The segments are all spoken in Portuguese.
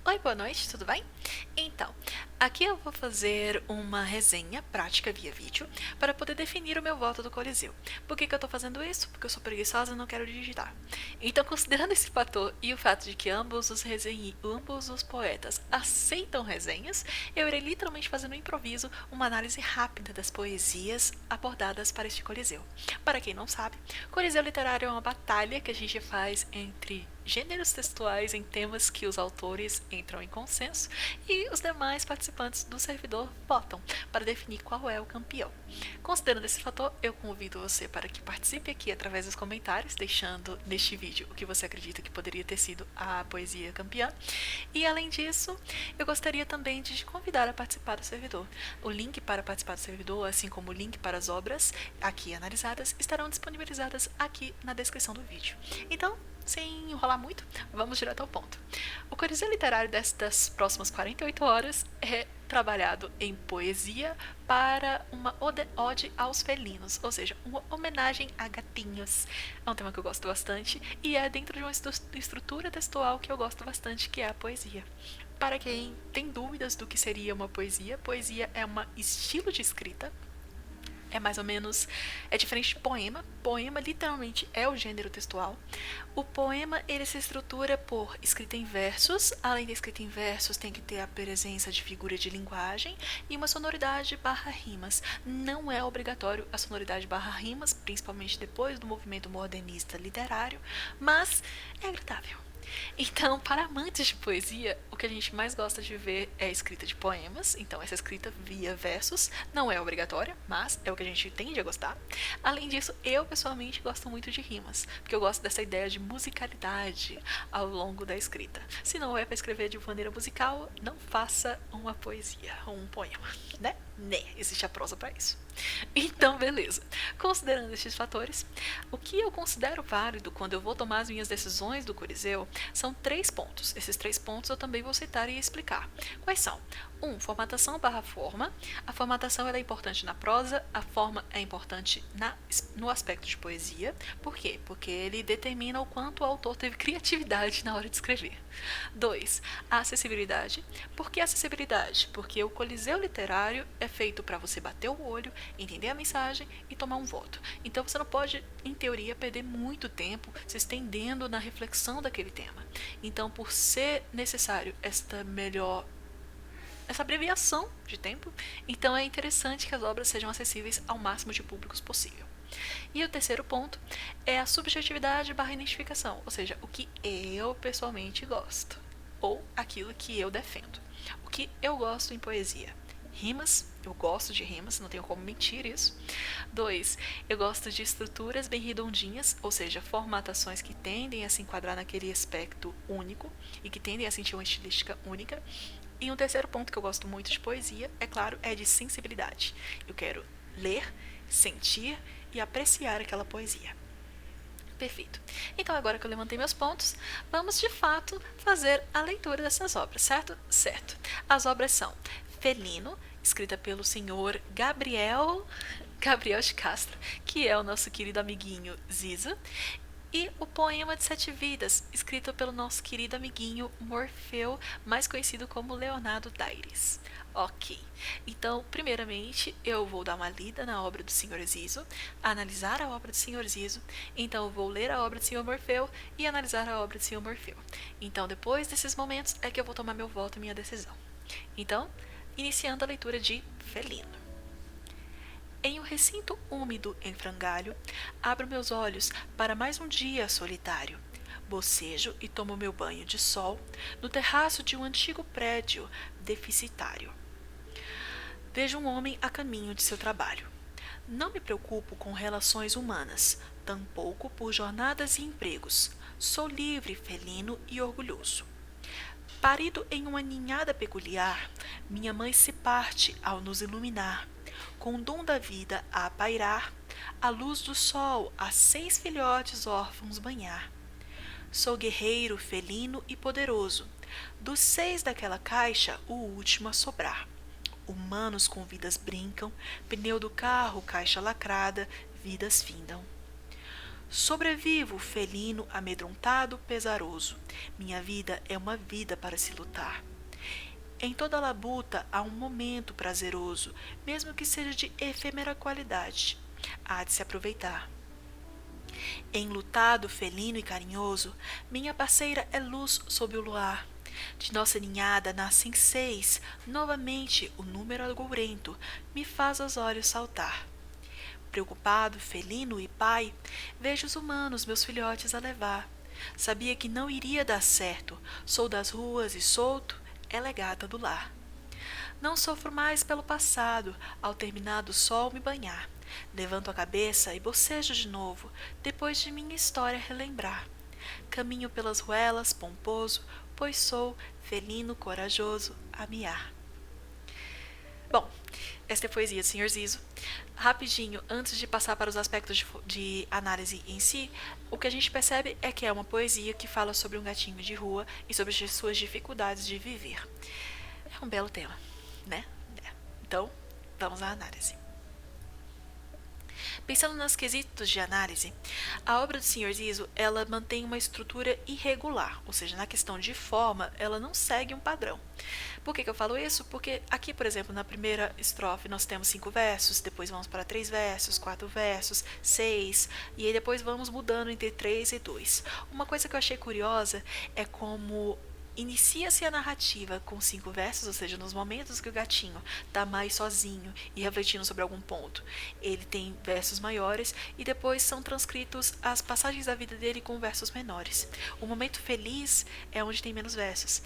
Oi, boa noite, tudo bem? Então, aqui eu vou fazer uma resenha prática via vídeo para poder definir o meu voto do Coliseu. Por que eu tô fazendo isso? Porque eu sou preguiçosa e não quero digitar. Então, considerando esse fator e o fato de que ambos os poetas aceitam resenhas, eu irei literalmente fazer no improviso uma análise rápida das poesias abordadas para este Coliseu. Para quem não sabe, Coliseu literário é uma batalha que a gente faz entre gêneros textuais em temas que os autores entram em consenso e os demais participantes do servidor votam para definir qual é o campeão. Considerando esse fator, eu convido você para que participe aqui através dos comentários, deixando neste vídeo o que você acredita que poderia ter sido a poesia campeã. E além disso, eu gostaria também de te convidar a participar do servidor. O link para participar do servidor, assim como o link para as obras aqui analisadas, estarão disponibilizadas aqui na descrição do vídeo. Então, sem enrolar muito, vamos direto ao ponto. O Coliseu Literário das próximas 48 horas é trabalhado em poesia para uma ode aos felinos, ou seja, uma homenagem a gatinhos. É um tema que eu gosto bastante e é dentro de uma estrutura textual que eu gosto bastante, que é a poesia. Para quem tem dúvidas do que seria uma poesia, poesia é um estilo de escrita. É mais ou menos, é diferente de poema. Poema literalmente é o gênero textual. O poema ele se estrutura por escrita em versos. Além da escrita em versos, tem que ter a presença de figura de linguagem e uma sonoridade barra rimas. Não é obrigatório a sonoridade barra rimas, principalmente depois do movimento modernista literário, mas é agradável. Então, para amantes de poesia, o que a gente mais gosta de ver é a escrita de poemas. Então, essa escrita via versos não é obrigatória, mas é o que a gente tende a gostar. Além disso, eu pessoalmente gosto muito de rimas, porque eu gosto dessa ideia de musicalidade ao longo da escrita. Se não é para escrever de maneira musical, não faça uma poesia ou um poema, né? Né, existe a prosa para isso. Então, beleza. Considerando estes fatores, o que eu considero válido quando eu vou tomar as minhas decisões do Coliseu são 3 pontos. Esses 3 pontos eu também vou citar e explicar. Quais são? 1. Formatação barra forma. A formatação é importante na prosa, a forma é importante no aspecto de poesia. Por quê? Porque ele determina o quanto o autor teve criatividade na hora de escrever. 2. A acessibilidade. Por que acessibilidade? Porque o Coliseu literário é feito para você bater o olho, entender a mensagem e tomar um voto. Então você não pode, em teoria, perder muito tempo se estendendo na reflexão daquele tema. Então, por ser necessário essa abreviação de tempo, então é interessante que as obras sejam acessíveis ao máximo de públicos possível. E o terceiro ponto é a subjetividade barra identificação, ou seja, o que eu pessoalmente gosto, ou aquilo que eu defendo. O que eu gosto em poesia? Rimas, eu gosto de rimas, não tenho como mentir isso. 2. Eu gosto de estruturas bem redondinhas, ou seja, formatações que tendem a se enquadrar naquele aspecto único e que tendem a sentir uma estilística única. E um terceiro ponto que eu gosto muito de poesia, é claro, é de sensibilidade. Eu quero ler, sentir e apreciar aquela poesia. Perfeito. Então, agora que eu levantei meus pontos, vamos de fato fazer a leitura dessas obras, certo? Certo. As obras são Felino, escrita pelo senhor Gabriel de Castro, que é o nosso querido amiguinho Ziza, e o Poema de Sete Vidas, escrito pelo nosso querido amiguinho Morfeu, mais conhecido como Leonardo Daires. Ok, então, primeiramente, eu vou dar uma lida na obra do Sr. Zizo, analisar a obra do Sr. Zizo, então eu vou ler a obra do Sr. Morfeu e analisar a obra do Sr. Morfeu. Então, depois desses momentos, é que eu vou tomar meu voto e minha decisão. Então, iniciando a leitura de Felino. Em um recinto úmido em frangalho, abro meus olhos para mais um dia solitário. Bocejo e tomo meu banho de sol no terraço de um antigo prédio deficitário. Vejo um homem a caminho de seu trabalho. Não me preocupo com relações humanas, tampouco por jornadas e empregos. Sou livre, felino e orgulhoso. Parido em uma ninhada peculiar, minha mãe se parte ao nos iluminar, com o dom da vida a pairar, a luz do sol a 6 filhotes órfãos banhar. Sou guerreiro, felino e poderoso, dos 6 daquela caixa o último a sobrar. Humanos com vidas brincam, pneu do carro, caixa lacrada, vidas findam. Sobrevivo, felino, amedrontado, pesaroso. Minha vida é uma vida para se lutar. Em toda labuta há um momento prazeroso, mesmo que seja de efêmera qualidade. Há de se aproveitar. Enlutado, felino e carinhoso, minha parceira é luz sob o luar. De nossa ninhada nascem 6, novamente o número agourento me faz os olhos saltar. Preocupado, felino e pai, vejo os humanos, meus filhotes, a levar. Sabia que não iria dar certo, sou das ruas e solto, é legata do lar. Não sofro mais pelo passado, ao terminar do sol me banhar. Levanto a cabeça e bocejo de novo, depois de minha história relembrar. Caminho pelas ruelas, pomposo, pois sou felino corajoso a miar. Bom, esta é a poesia do Sr. Zizo. Rapidinho, antes de passar para os aspectos de análise em si, o que a gente percebe é que é uma poesia que fala sobre um gatinho de rua e sobre as suas dificuldades de viver. É um belo tema, né? Então, vamos à análise. Pensando nos quesitos de análise, a obra do Sr. Zizo, ela mantém uma estrutura irregular, ou seja, na questão de forma, ela não segue um padrão. Por que eu falo isso? Porque aqui, por exemplo, na primeira estrofe nós temos 5 versos, depois vamos para 3 versos, 4 versos, 6, e aí depois vamos mudando entre 3 e 2. Uma coisa que eu achei curiosa é como inicia-se a narrativa com 5 versos, ou seja, nos momentos que o gatinho está mais sozinho e refletindo sobre algum ponto. Ele tem versos maiores e depois são transcritos as passagens da vida dele com versos menores. O momento feliz é onde tem menos versos.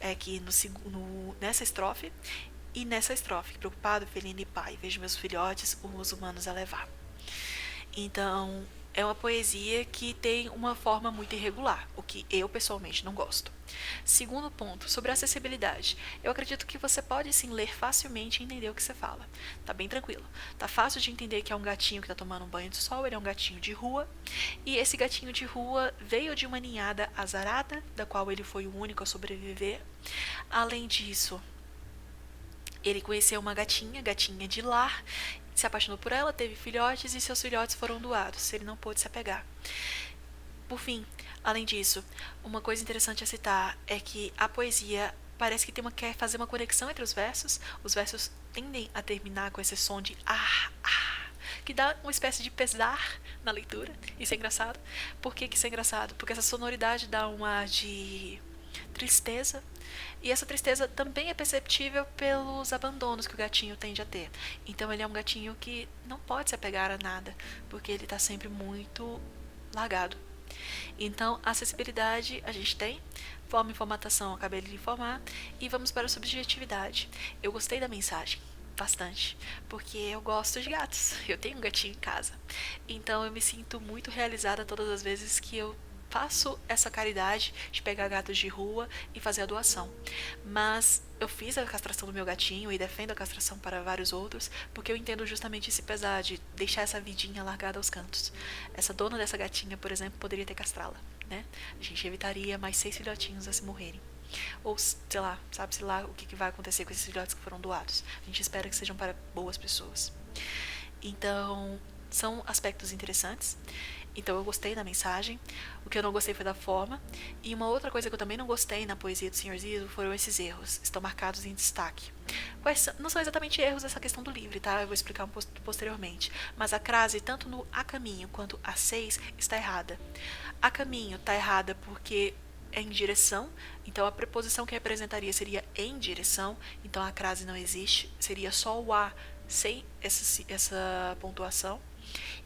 É que nessa estrofe e nessa estrofe, preocupado, felino e pai, vejo meus filhotes, os humanos a levar. Então, é uma poesia que tem uma forma muito irregular, o que eu pessoalmente não gosto. Segundo ponto, sobre a acessibilidade. Eu acredito que você pode sim ler facilmente e entender o que você fala. Tá bem tranquilo. Tá fácil de entender que é um gatinho que tá tomando um banho de sol, ele é um gatinho de rua. E esse gatinho de rua veio de uma ninhada azarada, da qual ele foi o único a sobreviver. Além disso, ele conheceu uma gatinha de lar, se apaixonou por ela, teve filhotes e seus filhotes foram doados. Ele não pôde se apegar. Por fim, além disso, uma coisa interessante a citar é que a poesia parece que quer fazer uma conexão entre os versos. Os versos tendem a terminar com esse som de que dá uma espécie de pesar na leitura. Isso é engraçado. Por que isso é engraçado? Porque essa sonoridade dá um ar de tristeza. E essa tristeza também é perceptível pelos abandonos que o gatinho tende a ter. Então ele é um gatinho que não pode se apegar a nada, porque ele está sempre muito largado. Então, acessibilidade a gente tem, forma e formatação eu acabei de informar, e vamos para a subjetividade. Eu gostei da mensagem, bastante, porque eu gosto de gatos, eu tenho um gatinho em casa. Então eu me sinto muito realizada todas as vezes que eu faço essa caridade de pegar gatos de rua e fazer a doação. Mas eu fiz a castração do meu gatinho e defendo a castração para vários outros, porque eu entendo justamente esse pesar de deixar essa vidinha largada aos cantos. Essa dona dessa gatinha, por exemplo, poderia ter castrá-la, né? A gente evitaria mais 6 filhotinhos a se morrerem. Ou, sei lá, sabe-se lá o que vai acontecer com esses filhotes que foram doados. A gente espera que sejam para boas pessoas. Então, são aspectos interessantes. Então eu gostei da mensagem, o que eu não gostei foi da forma, e uma outra coisa que eu também não gostei na poesia do Sr. Zizo foram esses erros, estão marcados em destaque. Não são exatamente erros essa questão do livre, tá? Eu vou explicar posteriormente, mas a crase, tanto no a caminho quanto a 6, está errada. A caminho está errada porque é em direção, então a preposição que representaria seria em direção, então a crase não existe, seria só o a sem essa pontuação.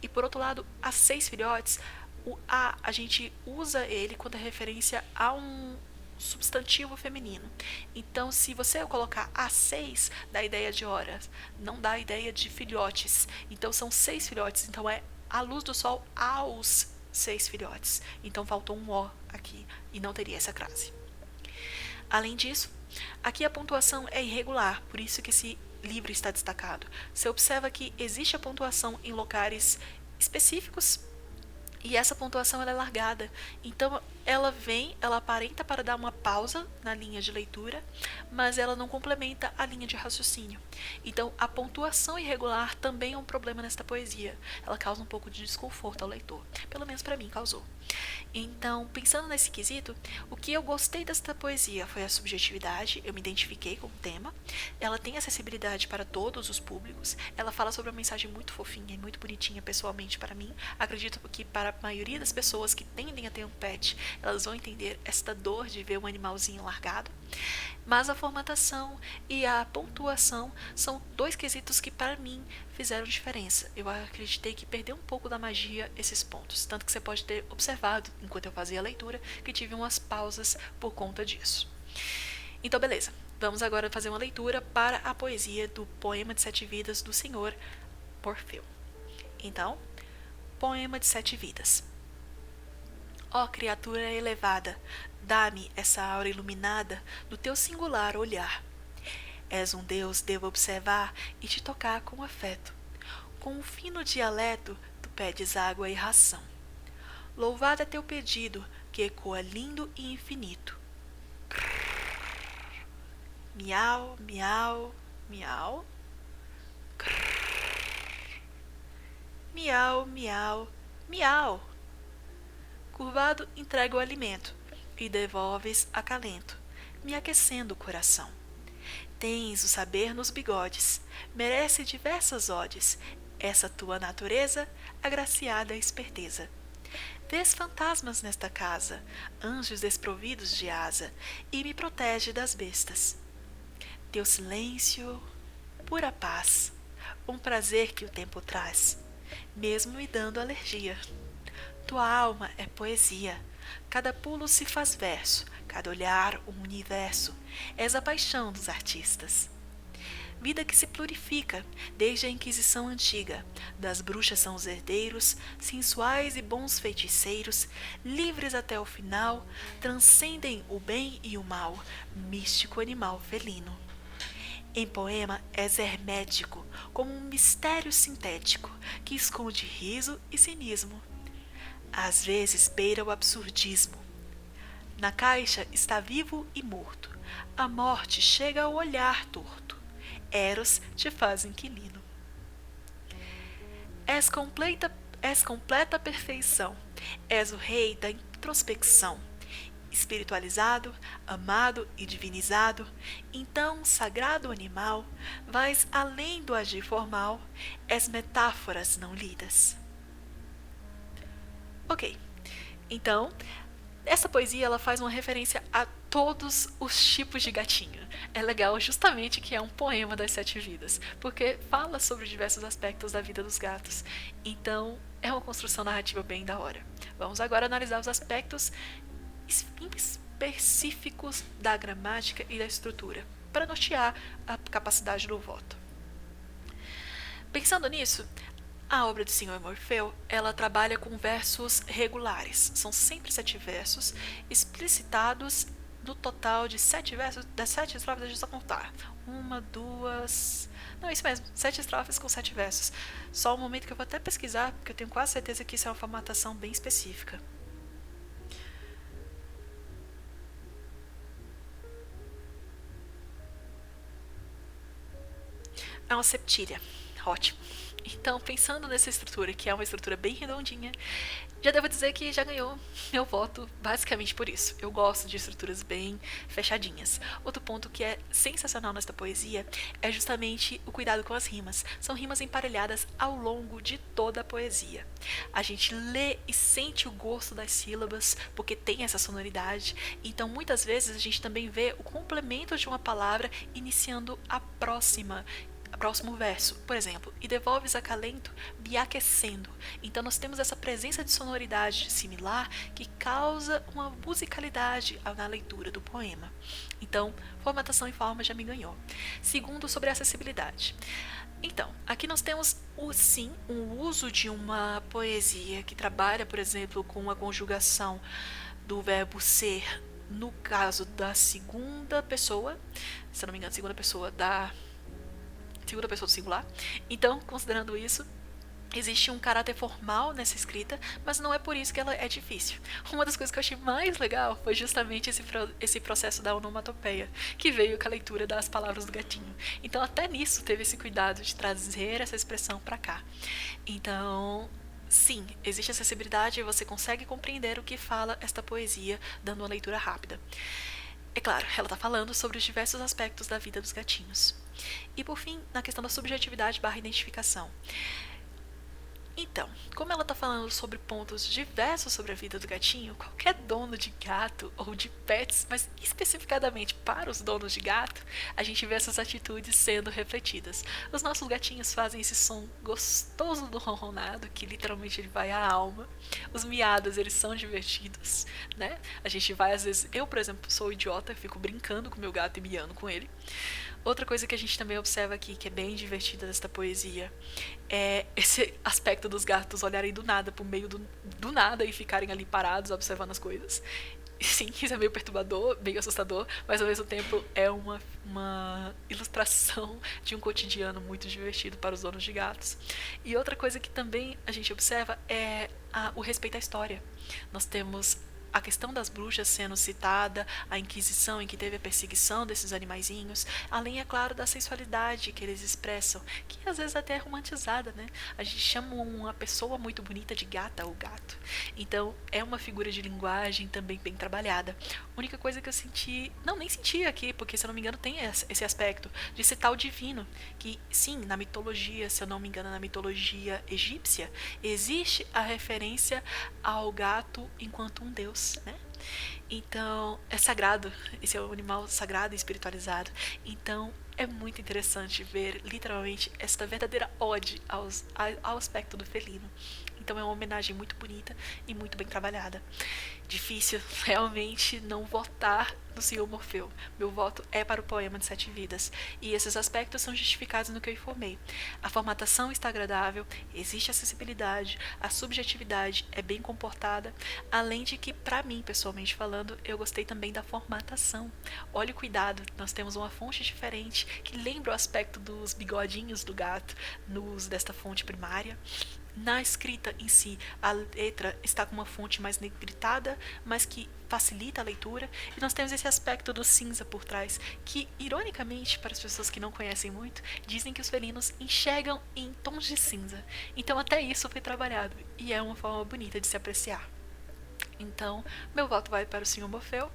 E por outro lado, a 6 filhotes, o a gente usa ele quando é referência a um substantivo feminino. Então, se você colocar a 6, dá a ideia de horas, não dá a ideia de filhotes. Então, são 6 filhotes, então é a luz do sol aos 6 filhotes. Então, faltou um o aqui e não teria essa crase. Além disso, aqui a pontuação é irregular, por isso que esse livro está destacado. Você observa que existe a pontuação em locais específicos e essa pontuação ela é largada. Então, ela aparenta para dar uma pausa na linha de leitura, mas ela não complementa a linha de raciocínio. Então, a pontuação irregular também é um problema nesta poesia. Ela causa um pouco de desconforto ao leitor. Pelo menos para mim causou. Então, pensando nesse quesito, o que eu gostei desta poesia foi a subjetividade, eu me identifiquei com o tema, ela tem acessibilidade para todos os públicos, ela fala sobre uma mensagem muito fofinha e muito bonitinha pessoalmente para mim, acredito que para a maioria das pessoas que tendem a ter um pet, elas vão entender esta dor de ver um animalzinho largado, mas a formatação e a pontuação são dois quesitos que para mim fizeram diferença. Eu acreditei que perdeu um pouco da magia esses pontos, tanto que você pode ter observado, enquanto eu fazia a leitura, que tive umas pausas por conta disso. Então, beleza. Vamos agora fazer uma leitura para a poesia do Poema de Sete Vidas do Senhor Morfeu. Então, Poema de Sete Vidas. Ó criatura elevada, dá-me essa aura iluminada do teu singular olhar. És um Deus, devo observar e te tocar com afeto. Com um fino dialeto, tu pedes água e ração. Louvado é teu pedido, que ecoa lindo e infinito. Miau, miau, miau. Miau, miau, miau. Curvado, entrega o alimento e devolves acalento, me aquecendo o coração. Tens o saber nos bigodes, merece diversas odes, essa tua natureza, agraciada esperteza. Vês fantasmas nesta casa, anjos desprovidos de asa, e me protege das bestas. Teu silêncio, pura paz, um prazer que o tempo traz, mesmo me dando alergia. Tua alma é poesia, cada pulo se faz verso, cada olhar um universo, és a paixão dos artistas. Vida que se purifica, desde a Inquisição antiga, das bruxas são os herdeiros, sensuais e bons feiticeiros, livres até o final, transcendem o bem e o mal, místico animal felino. Em poema és hermético, como um mistério sintético, que esconde riso e cinismo. Às vezes beira o absurdismo. Na caixa está vivo e morto, a morte chega ao olhar torto. Eros te faz inquilino. És completa perfeição, és o rei da introspecção. Espiritualizado, amado e divinizado, então, sagrado animal, vais além do agir formal, és metáforas não lidas. Ok, então, essa poesia ela faz uma referência a todos os tipos de gatinho. É legal justamente que é um poema das sete vidas, porque fala sobre diversos aspectos da vida dos gatos. Então, é uma construção narrativa bem da hora. Vamos agora analisar os aspectos específicos da gramática e da estrutura, para nortear a capacidade do voto. Pensando nisso, a obra do Senhor Morfeu, ela trabalha com versos regulares. São sempre 7 versos, explicitados no total de 7 versos, das 7 estrofes, deixa eu só contar. 1, 2... Não, isso mesmo, 7 estrofes com 7 versos. Só um momento que eu vou até pesquisar, porque eu tenho quase certeza que isso é uma formatação bem específica. É uma septília. Ótimo. Então, pensando nessa estrutura, que é uma estrutura bem redondinha, já devo dizer que já ganhou meu voto basicamente por isso. Eu gosto de estruturas bem fechadinhas. Outro ponto que é sensacional nesta poesia é justamente o cuidado com as rimas. São rimas emparelhadas ao longo de toda a poesia. A gente lê e sente o gosto das sílabas, porque tem essa sonoridade. Então, muitas vezes, a gente também vê o complemento de uma palavra iniciando a próximo verso, por exemplo, e devolves acalento me aquecendo. Então nós temos essa presença de sonoridade similar que causa uma musicalidade na leitura do poema. Então, formatação e forma já me ganhou. Segundo, sobre acessibilidade. Então, aqui nós temos um uso de uma poesia que trabalha, por exemplo, com a conjugação do verbo ser, no caso da segunda pessoa, se eu não me engano, segunda pessoa do singular. Então, considerando isso, Existe um caráter formal nessa escrita, mas não é por isso que ela é difícil. Uma das coisas que eu achei mais legal foi justamente esse processo da onomatopeia, que veio com a leitura das palavras do gatinho. Então, até nisso, teve esse cuidado de trazer essa expressão para cá. Então, sim, existe acessibilidade e você consegue compreender o que fala esta poesia dando uma leitura rápida. É claro, ela está falando sobre os diversos aspectos da vida dos gatinhos. E por fim, na questão da subjetividade barra identificação. Então, como ela tá falando sobre pontos diversos sobre a vida do gatinho, qualquer dono de gato ou de pets, mas especificadamente para os donos de gato, a gente vê essas atitudes sendo refletidas. Os nossos gatinhos fazem esse som gostoso do ronronado, que literalmente ele vai à alma. Os miados, eles são divertidos, né? A gente vai, às vezes, eu, por exemplo, sou idiota, fico brincando com meu gato e miando com ele. Outra coisa que a gente também observa aqui, que é bem divertida desta poesia, é esse aspecto dos gatos olharem do nada pro meio do nada e ficarem ali parados observando as coisas. Sim, isso é meio perturbador, meio assustador, mas ao mesmo tempo é uma ilustração de um cotidiano muito divertido para os donos de gatos. E outra coisa que também a gente observa é o respeito à história. Nós temos a questão das bruxas sendo citada, a Inquisição em que teve a perseguição desses animaizinhos, além, é claro, da sensualidade que eles expressam, que às vezes até é romantizada, né? A gente chama uma pessoa muito bonita de gata ou gato. Então, é uma figura de linguagem também bem trabalhada. A única coisa que eu senti, não, nem senti aqui, porque se eu não me engano tem esse aspecto de citar o divino, que sim, na mitologia, se eu não me engano, na mitologia egípcia, existe a referência ao gato enquanto um deus, né? Então, é sagrado, esse é um animal sagrado e espiritualizado. Então, é muito interessante ver, literalmente, esta verdadeira ode ao aspecto do felino. Então, é uma homenagem muito bonita e muito bem trabalhada. Difícil, realmente, não votar no Senhor Morfeu. Meu voto é para o poema de Sete Vidas. E esses aspectos são justificados no que eu informei. A formatação está agradável, existe acessibilidade, a subjetividade é bem comportada, além de que, para mim, pessoalmente falando, eu gostei também da formatação. Olha o cuidado, nós temos uma fonte diferente que lembra o aspecto dos bigodinhos do gato no uso desta fonte primária. Na escrita em si, a letra está com uma fonte mais negritada, mas que facilita a leitura, e nós temos esse aspecto do cinza por trás, que, ironicamente, para as pessoas que não conhecem muito, dizem que os felinos enxergam em tons de cinza. Então até isso foi trabalhado, e é uma forma bonita de se apreciar. Então, meu voto vai para o Sr. Morfeu.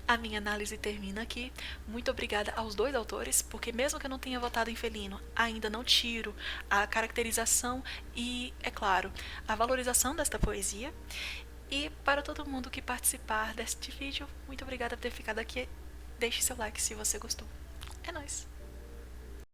A minha análise termina aqui. Muito obrigada aos dois autores, porque mesmo que eu não tenha votado em felino, ainda não tiro a caracterização e, é claro, a valorização desta poesia. E para todo mundo que participar deste vídeo, muito obrigada por ter ficado aqui. Deixe seu like se você gostou. É nóis!